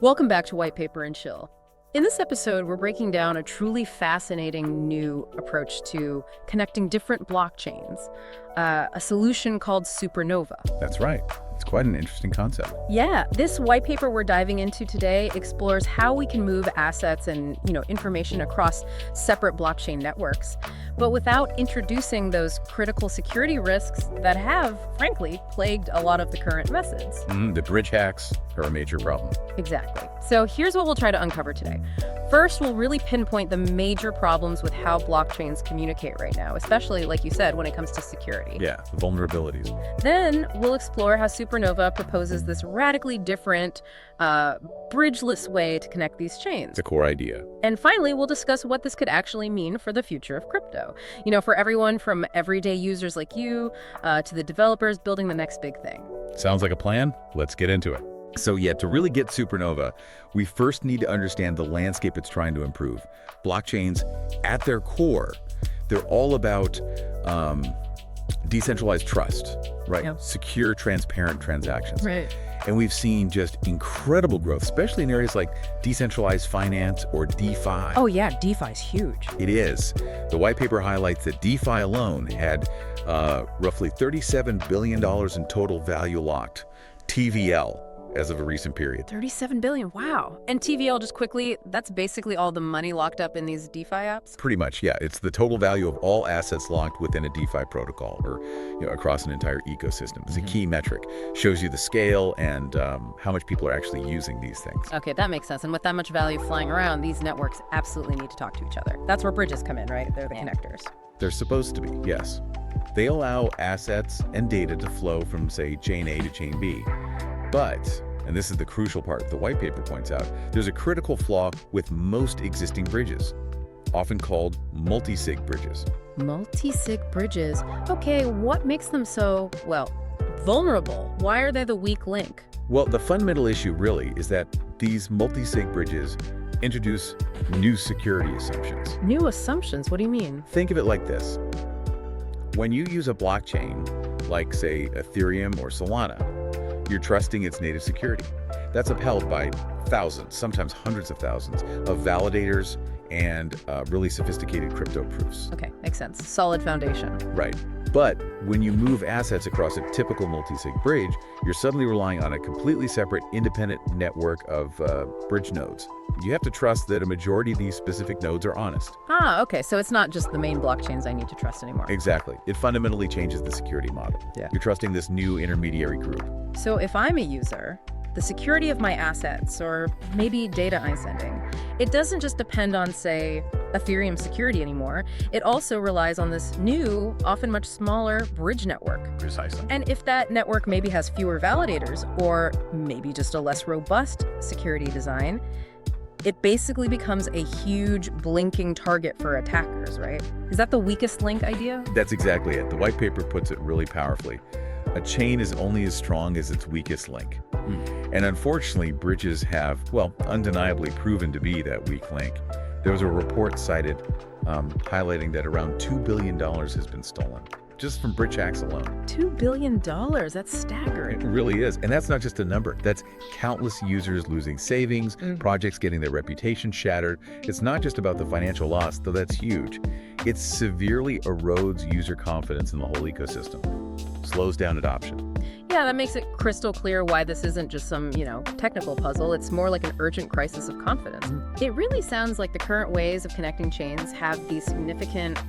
Welcome back to White Paper and Chill. In this episode, we're breaking down a truly fascinating new approach to connecting different blockchains, a solution called Supernova. That's right. It's quite an interesting concept. Yeah, this white paper we're diving into today explores how we can move assets and, information across separate blockchain networks, but without introducing those critical security risks that have, frankly, plagued a lot of the current methods. The bridge hacks are a major problem. Exactly. So here's what we'll try to uncover today. First, we'll really pinpoint the major problems with how blockchains communicate right now, especially, like you said, when it comes to security. Yeah, the vulnerabilities. Then we'll explore how Supernova proposes this radically different, bridgeless way to connect these chains. The core idea. And finally, we'll discuss what this could actually mean for the future of crypto. For everyone from everyday users like you to the developers building the next big thing. Sounds like a plan? Let's get into it. So yeah, to really get Supernova, we first need to understand the landscape it's trying to improve. Blockchains, at their core, they're all about decentralized trust, right? Yep. Secure, transparent transactions. Right. And we've seen just incredible growth, especially in areas like decentralized finance or DeFi. Oh yeah, DeFi is huge. It is. The white paper highlights that DeFi alone had roughly $37 billion in total value locked, TVL, as of a recent period. 37 billion, wow. And TVL, just quickly, that's basically all the money locked up in these DeFi apps? Pretty much, yeah. It's the total value of all assets locked within a DeFi protocol or across an entire ecosystem. It's a key metric. Shows you the scale and how much people are actually using these things. Okay, that makes sense. And with that much value flying around, these networks absolutely need to talk to each other. That's where bridges come in, right? They're the connectors. They're supposed to be, yes. They allow assets and data to flow from, say, chain A to chain B. But, and this is the crucial part the white paper points out, there's a critical flaw with most existing bridges, often called multi-sig bridges. Multi-sig bridges. Okay, what makes them so, vulnerable? Why are they the weak link? Well, the fundamental issue really is that these multi-sig bridges introduce new security assumptions. New assumptions? What do you mean? Think of it like this. When you use a blockchain, like, say, Ethereum or Solana, you're trusting its native security. That's upheld by thousands, sometimes hundreds of thousands, of validators and really sophisticated crypto proofs. Okay, makes sense. Solid foundation. Right. But when you move assets across a typical multi-sig bridge, you're suddenly relying on a completely separate, independent network of bridge nodes. You have to trust that a majority of these specific nodes are honest. Ah, okay, so it's not just the main blockchains I need to trust anymore. Exactly. It fundamentally changes the security model. Yeah. You're trusting this new intermediary group. So if I'm a user, the security of my assets, or maybe data I'm sending, it doesn't just depend on, say, Ethereum security anymore. It also relies on this new, often much smaller bridge network. Precisely. And if that network maybe has fewer validators, or maybe just a less robust security design, it basically becomes a huge blinking target for attackers, right? Is that the weakest link idea? That's exactly it. The white paper puts it really powerfully. A chain is only as strong as its weakest link. And unfortunately, bridges have, undeniably proven to be that weak link. There was a report cited highlighting that around $2 billion has been stolen, just from bridge hacks alone. $2 billion, that's staggering. It really is. And that's not just a number. That's countless users losing savings, projects getting their reputation shattered. It's not just about the financial loss, though that's huge. It severely erodes user confidence in the whole ecosystem, slows down adoption. Yeah, that makes it crystal clear why this isn't just some, technical puzzle. It's more like an urgent crisis of confidence. It really sounds like the current ways of connecting chains have these significant,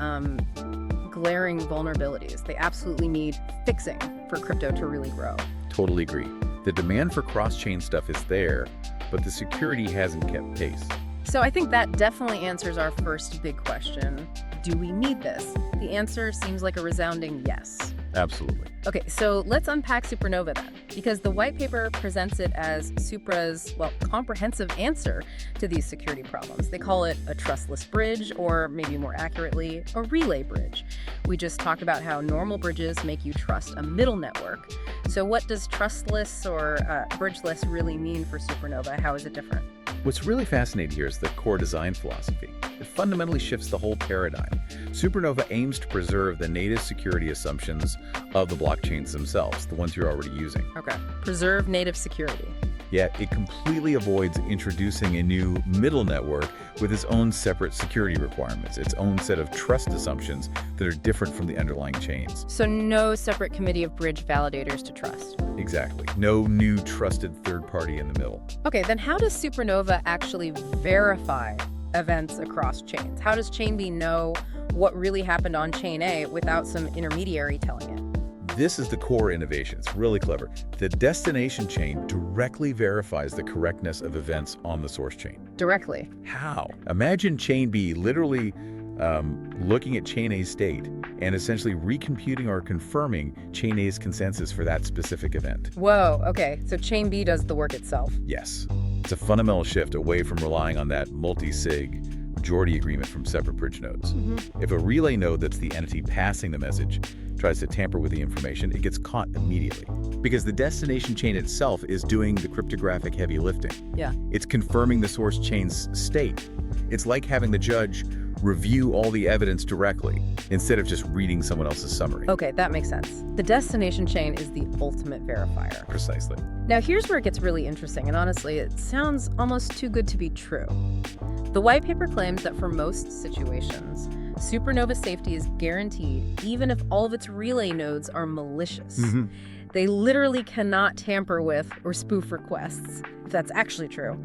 glaring vulnerabilities. They absolutely need fixing for crypto to really grow. Totally agree. The demand for cross-chain stuff is there, but the security hasn't kept pace. So I think that definitely answers our first big question. Do we need this? The answer seems like a resounding yes. Absolutely. Okay, so let's unpack Supernova then, because the white paper presents it as Supra's, comprehensive answer to these security problems. They call it a trustless bridge, or maybe more accurately, a relay bridge. We just talked about how normal bridges make you trust a middle network. So what does trustless or bridgeless really mean for Supernova? How is it different? What's really fascinating here is the core design philosophy. It fundamentally shifts the whole paradigm. Supernova aims to preserve the native security assumptions of the blockchains themselves, the ones you're already using. Okay, preserve native security. Yet it completely avoids introducing a new middle network with its own separate security requirements, its own set of trust assumptions that are different from the underlying chains. So no separate committee of bridge validators to trust. Exactly. No new trusted third party in the middle. Okay, then how does Supernova actually verify events across chains? How does Chain B know what really happened on Chain A without some intermediary telling it? This is the core innovation. It's really clever. The destination chain directly verifies the correctness of events on the source chain. Directly. How? Imagine Chain B literally looking at Chain A's state and essentially recomputing or confirming Chain A's consensus for that specific event. Whoa, okay, so Chain B does the work itself. Yes. It's a fundamental shift away from relying on that multi-sig majority agreement from separate bridge nodes. If a relay node that's the entity passing the message tries to tamper with the information, it gets caught immediately. Because the destination chain itself is doing the cryptographic heavy lifting. Yeah. It's confirming the source chain's state. It's like having the judge review all the evidence directly instead of just reading someone else's summary. Okay, that makes sense. The destination chain is the ultimate verifier. Precisely. Now here's where it gets really interesting, and honestly, it sounds almost too good to be true. The white paper claims that for most situations, Supernova safety is guaranteed even if all of its relay nodes are malicious. They literally cannot tamper with or spoof requests, if that's actually true.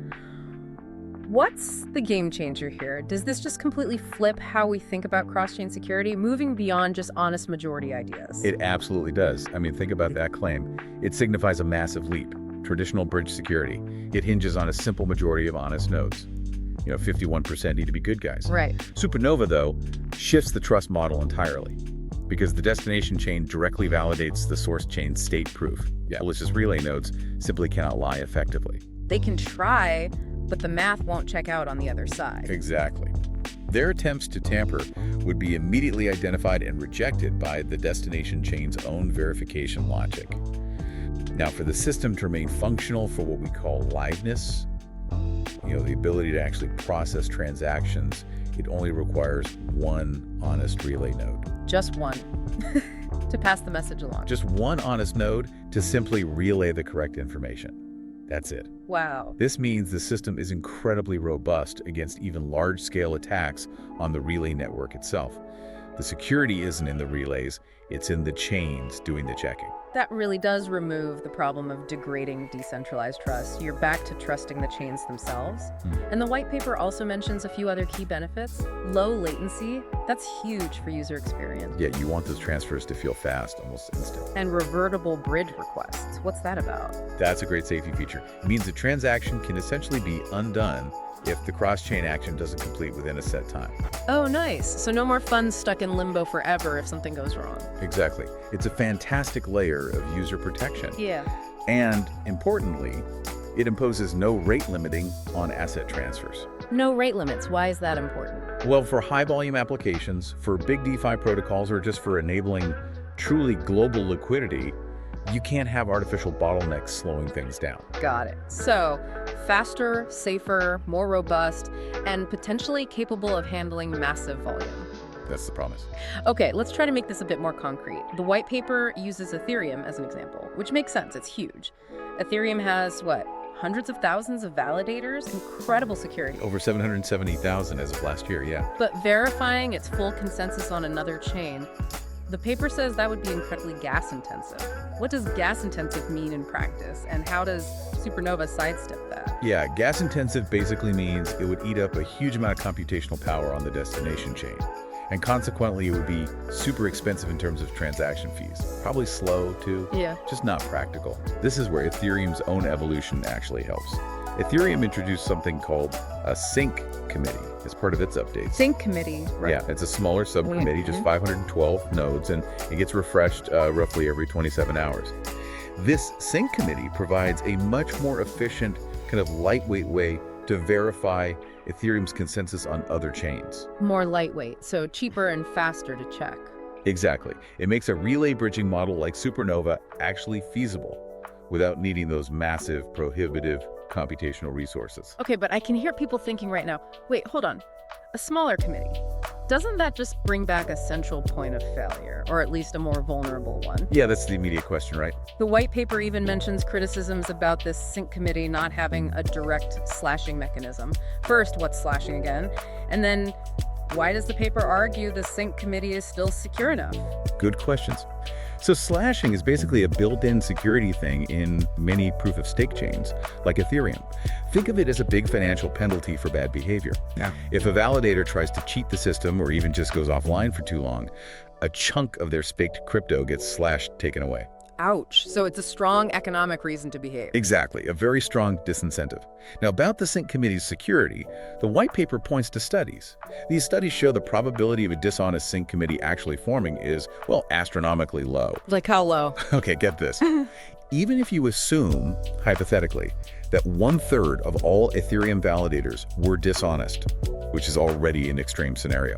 What's the game changer here? Does this just completely flip how we think about cross-chain security, moving beyond just honest majority ideas? It absolutely does. I mean, think about that claim. It signifies a massive leap. Traditional bridge security. It hinges on a simple majority of honest nodes. 51% need to be good guys. Right. Supernova, though, shifts the trust model entirely because the destination chain directly validates the source chain's state proof. Malicious relay nodes simply cannot lie effectively. They can try, but the math won't check out on the other side. Exactly. Their attempts to tamper would be immediately identified and rejected by the destination chain's own verification logic. Now, for the system to remain functional for what we call liveness, the ability to actually process transactions, it only requires one honest relay node. Just one. To pass the message along. Just one honest node to simply relay the correct information. That's it. Wow. This means the system is incredibly robust against even large-scale attacks on the relay network itself. The security isn't in the relays, it's in the chains doing the checking. That really does remove the problem of degrading decentralized trust. You're back to trusting the chains themselves. And the white paper also mentions a few other key benefits. Low latency, that's huge for user experience. Yeah, you want those transfers to feel fast, almost instant. And revertible bridge requests. What's that about? That's a great safety feature. It means a transaction can essentially be undone if the cross-chain action doesn't complete within a set time. Oh, nice. So no more funds stuck in limbo forever if something goes wrong. Exactly. It's a fantastic layer of user protection. Yeah. And importantly, it imposes no rate limiting on asset transfers. No rate limits. Why is that important? Well, for high-volume applications, for big DeFi protocols, or just for enabling truly global liquidity, you can't have artificial bottlenecks slowing things down. Got it. So, faster, safer, more robust, and potentially capable of handling massive volume. That's the promise. Okay, let's try to make this a bit more concrete. The white paper uses Ethereum as an example, which makes sense. It's huge. Ethereum has, hundreds of thousands of validators? Incredible security. Over 770,000 as of last year, yeah. But verifying its full consensus on another chain, the paper says that would be incredibly gas-intensive. What does gas-intensive mean in practice, and how does Supernova sidestep that? Yeah, gas-intensive basically means it would eat up a huge amount of computational power on the destination chain. And consequently, it would be super expensive in terms of transaction fees. Probably slow, too. Yeah. Just not practical. This is where Ethereum's own evolution actually helps. Ethereum introduced something called a sync committee as part of its updates. Sync committee, right? Yeah, it's a smaller subcommittee, just 512 nodes, and it gets refreshed roughly every 27 hours. This sync committee provides a much more efficient, kind of lightweight way to verify Ethereum's consensus on other chains. More lightweight, so cheaper and faster to check. Exactly. It makes a relay bridging model like Supernova actually feasible without needing those massive, prohibitive computational resources. Okay, but I can hear people thinking right now, wait, hold on. A smaller committee. doesn't that just bring back a central point of failure, or at least a more vulnerable one? Yeah, that's the immediate question, right? The white paper even mentions criticisms about this sync committee not having a direct slashing mechanism. First, what's slashing again? And then, why does the paper argue the sync committee is still secure enough? Good questions. So slashing is basically a built-in security thing in many proof-of-stake chains, like Ethereum. Think of it as a big financial penalty for bad behavior. Yeah. If a validator tries to cheat the system or even just goes offline for too long, a chunk of their staked crypto gets slashed, taken away. Ouch. So it's a strong economic reason to behave. Exactly, a very strong disincentive. Now, about the Sync Committee's security, the white paper points to studies. These studies show the probability of a dishonest Sync Committee actually forming is, well, astronomically low. Like how low? Okay, get this. Even if you assume, hypothetically, that 1/3 of all Ethereum validators were dishonest, which is already an extreme scenario,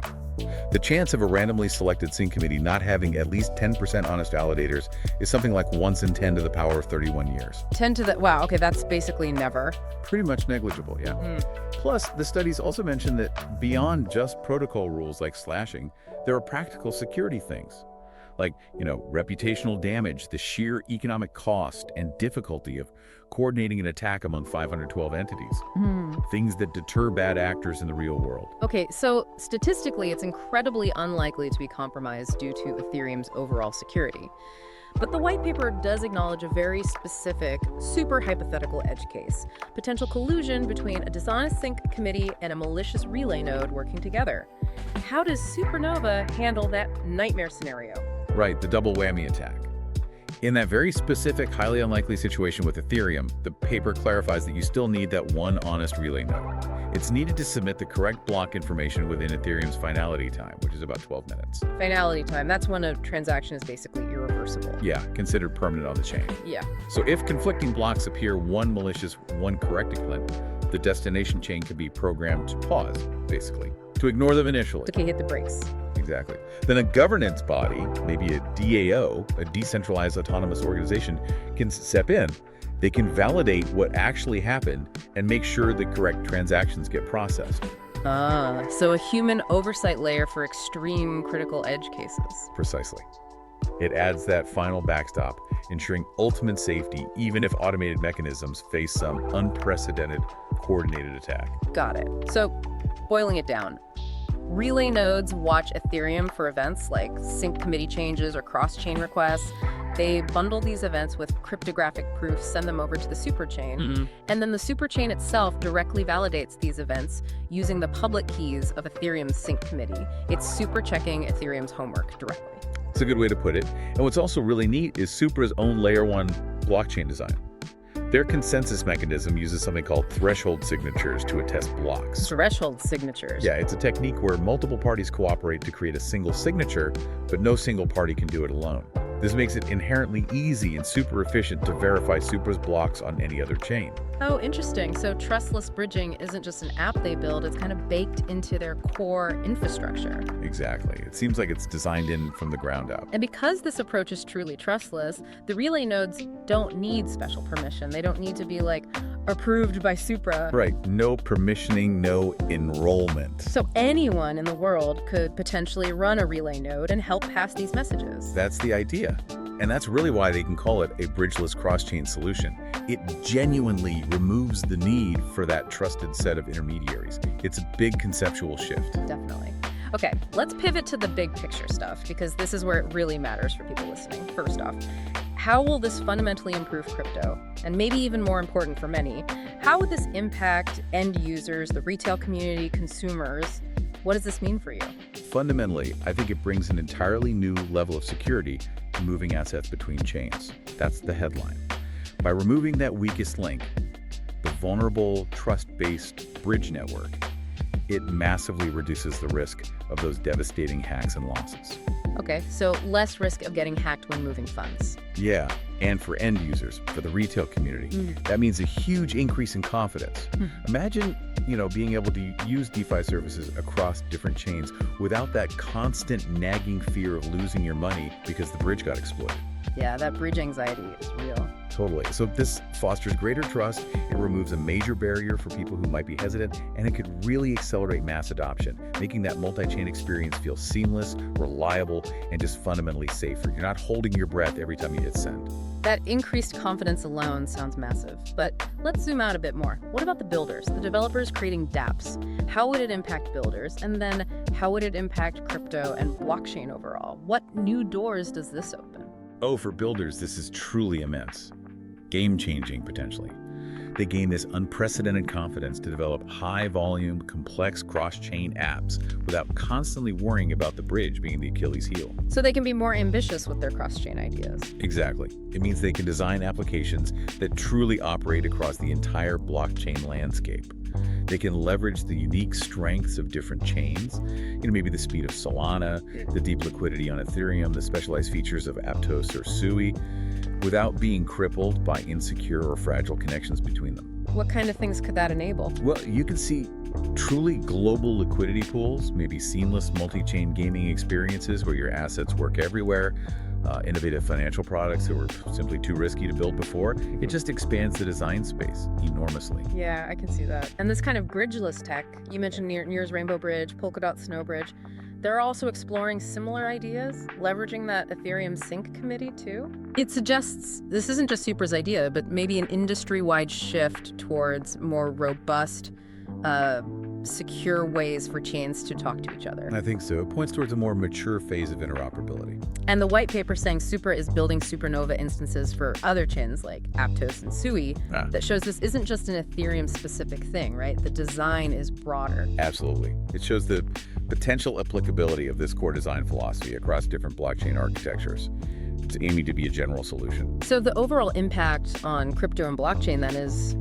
the chance of a randomly selected sync committee not having at least 10% honest validators is something like 1 in 10 to the power of 31 years. 10 to the... Wow, okay, that's basically never. Pretty much negligible, yeah. Plus, the studies also mention that beyond just protocol rules like slashing, there are practical security things. Like, reputational damage, the sheer economic cost and difficulty of coordinating an attack among 512 entities. Things that deter bad actors in the real world. Okay, so statistically, it's incredibly unlikely to be compromised due to Ethereum's overall security. But the white paper does acknowledge a very specific, super hypothetical edge case: potential collusion between a dishonest sync committee and a malicious relay node working together. How does Supernova handle that nightmare scenario? Right, the double whammy attack. In that very specific, highly unlikely situation with Ethereum, the paper clarifies that you still need that one honest relay node. It's needed to submit the correct block information within Ethereum's finality time, which is about 12 minutes. Finality time, that's when a transaction is basically irreversible. Yeah, considered permanent on the chain. Yeah. So if conflicting blocks appear, one malicious, one correct equivalent, the destination chain can be programmed to pause, basically, to ignore them initially. Okay, hit the brakes. Exactly. Then a governance body, maybe a DAO, a decentralized autonomous organization, can step in. They can validate what actually happened and make sure the correct transactions get processed. So a human oversight layer for extreme critical edge cases. Precisely. It adds that final backstop, ensuring ultimate safety even if automated mechanisms face some unprecedented coordinated attack. Got it. So, boiling it down, relay nodes watch Ethereum for events like sync committee changes or cross-chain requests. They bundle these events with cryptographic proofs, send them over to the superchain, and then the superchain itself directly validates these events using the public keys of Ethereum's sync committee. It's super checking Ethereum's homework directly. It's a good way to put it. And what's also really neat is Supra's own Layer 1 blockchain design. Their consensus mechanism uses something called threshold signatures to attest blocks. Threshold signatures. Yeah, it's a technique where multiple parties cooperate to create a single signature, but no single party can do it alone. This makes it inherently easy and super efficient to verify Supra's blocks on any other chain. Oh, interesting. So trustless bridging isn't just an app they build, it's kind of baked into their core infrastructure. Exactly. It seems like it's designed in from the ground up. And because this approach is truly trustless, the relay nodes don't need special permission. They don't need to be approved by Supra. Right. No permissioning, no enrollment. So anyone in the world could potentially run a relay node and help pass these messages. That's the idea. And that's really why they can call it a bridgeless cross-chain solution. It genuinely removes the need for that trusted set of intermediaries. It's a big conceptual shift. Definitely. Okay, let's pivot to the big picture stuff, because this is where it really matters for people listening. First off, how will this fundamentally improve crypto? And maybe even more important for many, how would this impact end users, the retail community, consumers? What does this mean for you? Fundamentally, I think it brings an entirely new level of security to moving assets between chains. That's the headline. By removing that weakest link, the vulnerable, trust-based bridge network, it massively reduces the risk of those devastating hacks and losses. Okay, so less risk of getting hacked when moving funds. Yeah, and for end users, for the retail community, that means a huge increase in confidence. Imagine, being able to use DeFi services across different chains without that constant nagging fear of losing your money because the bridge got exploited. Yeah, that bridge anxiety is real. totally. So this fosters greater trust, it removes a major barrier for people who might be hesitant, and it could really accelerate mass adoption, making that multi-chain experience feel seamless, reliable, and just fundamentally safer. You're not holding your breath every time you hit send. That increased confidence alone sounds massive, but let's zoom out a bit more. What about the builders, the developers creating dApps? How would it impact builders? And then how would it impact crypto and blockchain overall? What new doors does this open? Oh, for builders, this is truly immense. Game-changing, potentially. They gain this unprecedented confidence to develop high-volume, complex cross-chain apps without constantly worrying about the bridge being the Achilles heel. So they can be more ambitious with their cross-chain ideas. Exactly. It means they can design applications that truly operate across the entire blockchain landscape. They can leverage the unique strengths of different chains, maybe the speed of Solana, the deep liquidity on Ethereum, the specialized features of Aptos or Sui, without being crippled by insecure or fragile connections between them. What kind of things could that enable? Well, you can see truly global liquidity pools, maybe seamless multi-chain gaming experiences where your assets work everywhere, innovative financial products that were simply too risky to build before. It just expands the design space enormously. Yeah, I can see that. And this kind of bridgeless tech, you mentioned Near's Rainbow Bridge, Polkadot Snow Bridge, they're also exploring similar ideas, leveraging that Ethereum Sync committee too. It suggests this isn't just Supra's idea, but maybe an industry-wide shift towards more robust, secure ways for chains to talk to each other. I think so. It points towards a more mature phase of interoperability. And the white paper saying Supra is building supernova instances for other chains like Aptos and Sui that shows this isn't just an Ethereum-specific thing, right? The design is broader. Absolutely. It shows the potential applicability of this core design philosophy across different blockchain architectures. It's aiming to be a general solution. So the overall impact on crypto and blockchain then is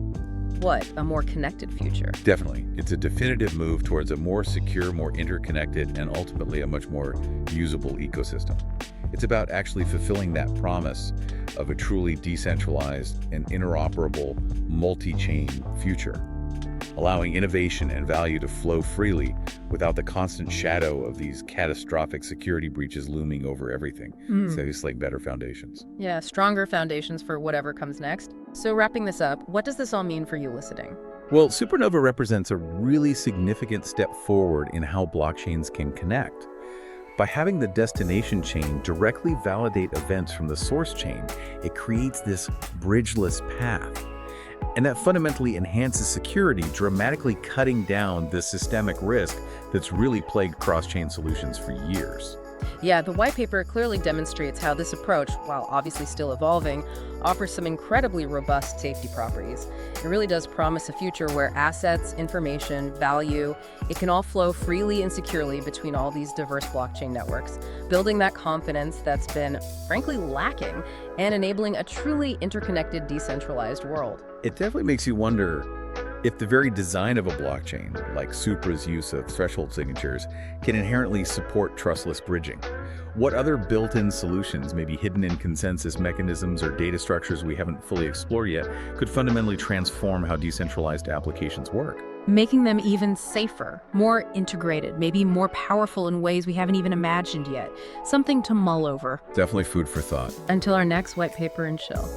what? A more connected future? Definitely. It's a definitive move towards a more secure, more interconnected, and ultimately a much more usable ecosystem. It's about actually fulfilling that promise of a truly decentralized and interoperable multi-chain future, allowing innovation and value to flow freely without the constant shadow of these catastrophic security breaches looming over everything. So it's like better foundations. Yeah, stronger foundations for whatever comes next. So wrapping this up, what does this all mean for you listening? Well, Supernova represents a really significant step forward in how blockchains can connect. By having the destination chain directly validate events from the source chain, it creates this bridgeless path. And that fundamentally enhances security, dramatically cutting down the systemic risk that's really plagued cross-chain solutions for years. Yeah, the white paper clearly demonstrates how this approach, while obviously still evolving, offers some incredibly robust safety properties. It really does promise a future where assets, information, value, it can all flow freely and securely between all these diverse blockchain networks, building that confidence that's been, frankly, lacking and enabling a truly interconnected, decentralized world. It definitely makes you wonder if the very design of a blockchain, like Supra's use of threshold signatures, can inherently support trustless bridging. What other built-in solutions, maybe hidden in consensus mechanisms or data structures we haven't fully explored yet, could fundamentally transform how decentralized applications work? Making them even safer, more integrated, maybe more powerful in ways we haven't even imagined yet. Something to mull over. Definitely food for thought. Until our next white paper and chill.